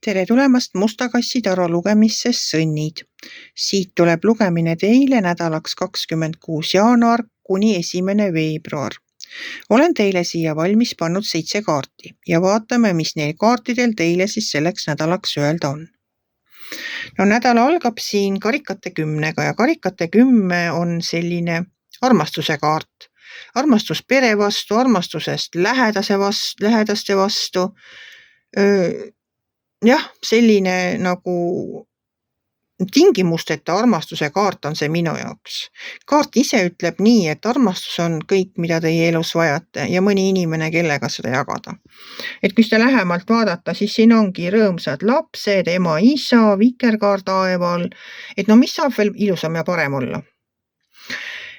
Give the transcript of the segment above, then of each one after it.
Tere tulemast Musta kassi taro lugemisse Sõnnid. Siit tuleb lugemine teile nädalaks 26. jaanuar kuni 1. veebruar. Olen teile siia valmis pannud 7 kaarti ja vaatame, mis neil kaartidel teile siis selleks nädalaks öelda on. No nädal algab siin karikate 10 ja karikate 10 on selline armastuse kaart. Armastus pere vastu, armastusest lähedaste vastu. Jah, selline nagu tingimusteta armastuse kaart on see minu jaoks. Kaart ise ütleb nii, et armastus on kõik, mida teie elus vajate ja mõni inimene, kellega seda jagada. Et kui seda lähemalt vaadata, siis siin ongi rõõmsad lapsed, ema, isa, vikerkaar taeval. Et no mis saab veel ilusam ja parem olla?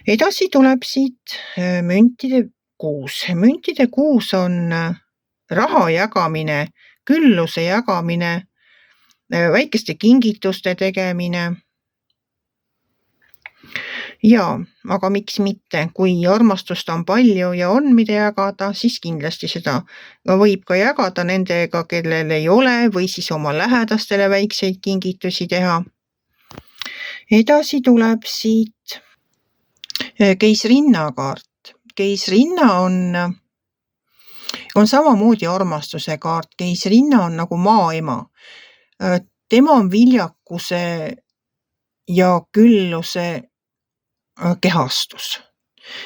Edasi tuleb siit müntide 6. Müntide 6 on raha jagamine, külluse jagamine, väikeste kingituste tegemine. Ja, aga miks mitte, kui armastust on palju ja on mida jagada, siis kindlasti seda võib ka jagada nendega, kellel ei ole, või siis oma lähedastele väikseid kingitusi teha. Edasi tuleb siit keisrinna kaart. Keisrinna on samamoodi armastuse kaart. Keisrinna on nagu maaema. Tema on viljakuse ja külluse kehastus.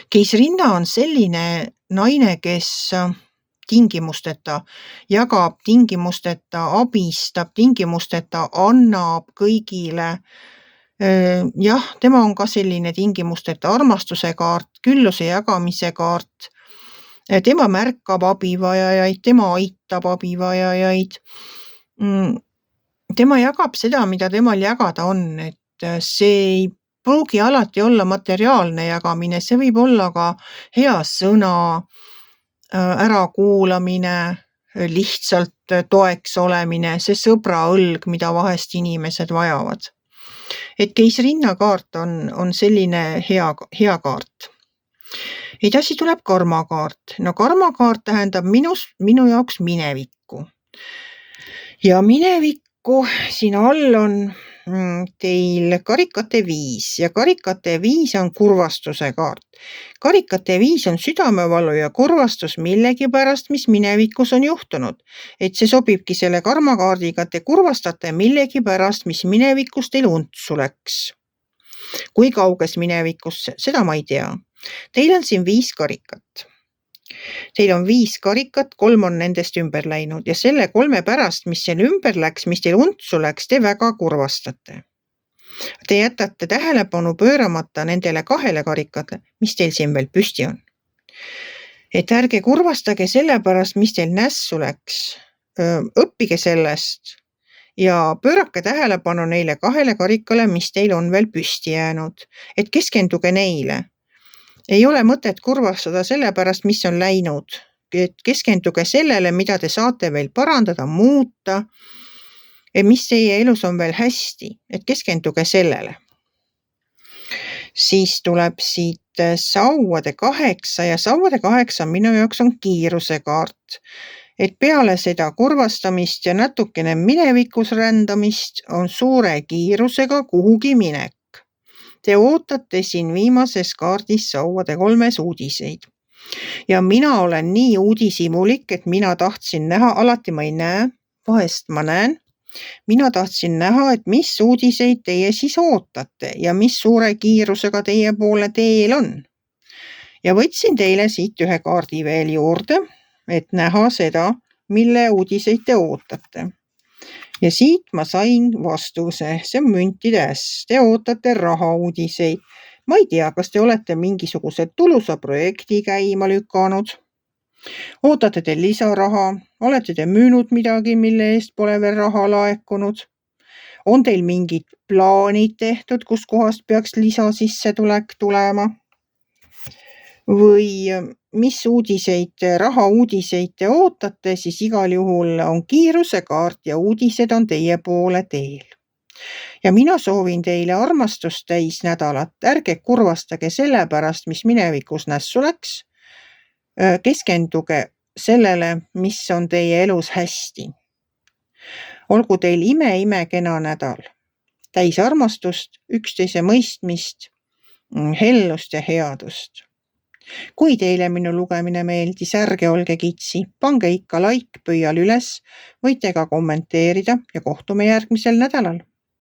Keisrinna on selline naine, kes tingimusteta jagab, tingimusteta abistab, tingimusteta annab kõigile. Jah, tema on ka selline tingimusteta armastuse kaart, külluse jagamise kaart. Tema märkab abivajajaid, tema aitab abivajajaid. Tema jagab seda, mida temal jagada on, et see ei pruugi alati olla materiaalne jagamine, see võib olla ka hea sõna, ärakuulamine, lihtsalt toeks olemine, see sõbra õlg, mida vahest inimesed vajavad. Et keisrinna kaart on selline hea kaart. Edasi tuleb karmakaart. No karmakaart tähendab minu jaoks minevikku. Ja minevikku siin all on teil karikate 5 ja karikate 5 on kurvastuse kaart. Karikate 5 on südamevalu ja kurvastus millegi pärast, mis minevikus on juhtunud. Et see sobibki selle karmakaardiga, et te kurvastate millegi pärast, mis minevikus teil untsu läks. Kui kauges minevikus, seda ma ei tea. Teil on siin 5 karikat. Teil on 5 karikat, 3 on nendest ümber läinud ja selle 3 pärast, mis seal ümber läks, mis teil untsu läks, te väga kurvastate. Te jätate tähelepanu pööramata nendele 2 karikatele, mis teil siin veel püsti on. Et ärge kurvastage selle pärast, mis teil nässu läks. Õppige sellest ja pöörake tähelepanu neile 2 karikale, mis teil on veel püsti jäänud. Et keskenduge neile. Ei ole mõtet kurvastada selle pärast, mis on läinud. Et keskenduge sellele, mida te saate veel parandada, muuta, mis teie elus on veel hästi. Et keskenduge sellele. Siis tuleb siit sauade 8 ja sauade 8 minu jaoks on kiiruse kaart. Et peale seda kurvastamist ja natukene minevikus rändamist on suure kiirusega kuhugi minek. Te ootate siin viimases kaardis sauade 3 uudiseid. Ja mina olen nii uudisimulik, et mina tahtsin näha, alati ma ei näe, vahest ma näen. Mina tahtsin näha, et mis uudiseid teie siis ootate ja mis suure kiirusega teie poole teel on. Ja võtsin teile siit 1 kaardi veel juurde, et näha seda, mille uudiseid te ootate. Ja siit ma sain vastuse, see on müntide äss. Te ootate raha uudiseid. Ma ei tea, kas te olete mingisuguse tulusa projekti käima lükanud. Ootate te lisaraha, olete te müünud midagi, mille eest pole veel raha laekunud. On teil mingid plaanid tehtud, kus kohast peaks lisasissetulek tulema? Või mis uudiseid, raha uudiseid te ootate, siis igal juhul on kiiruse kaart ja uudised on teie poole teel. Ja mina soovin teile armastust täis nädalat. Ärge kurvastage selle pärast, mis minevikus nässu läks. Keskenduge sellele, mis on teie elus hästi. Olgu teil ime-imekena nädal, täis armastust, üksteise mõistmist, hellust ja headust. Kui teile minu lugemine meeldis, ärge olge kitsi, pange ikka like pöial üles, võite ka kommenteerida ja kohtume järgmisel nädalal.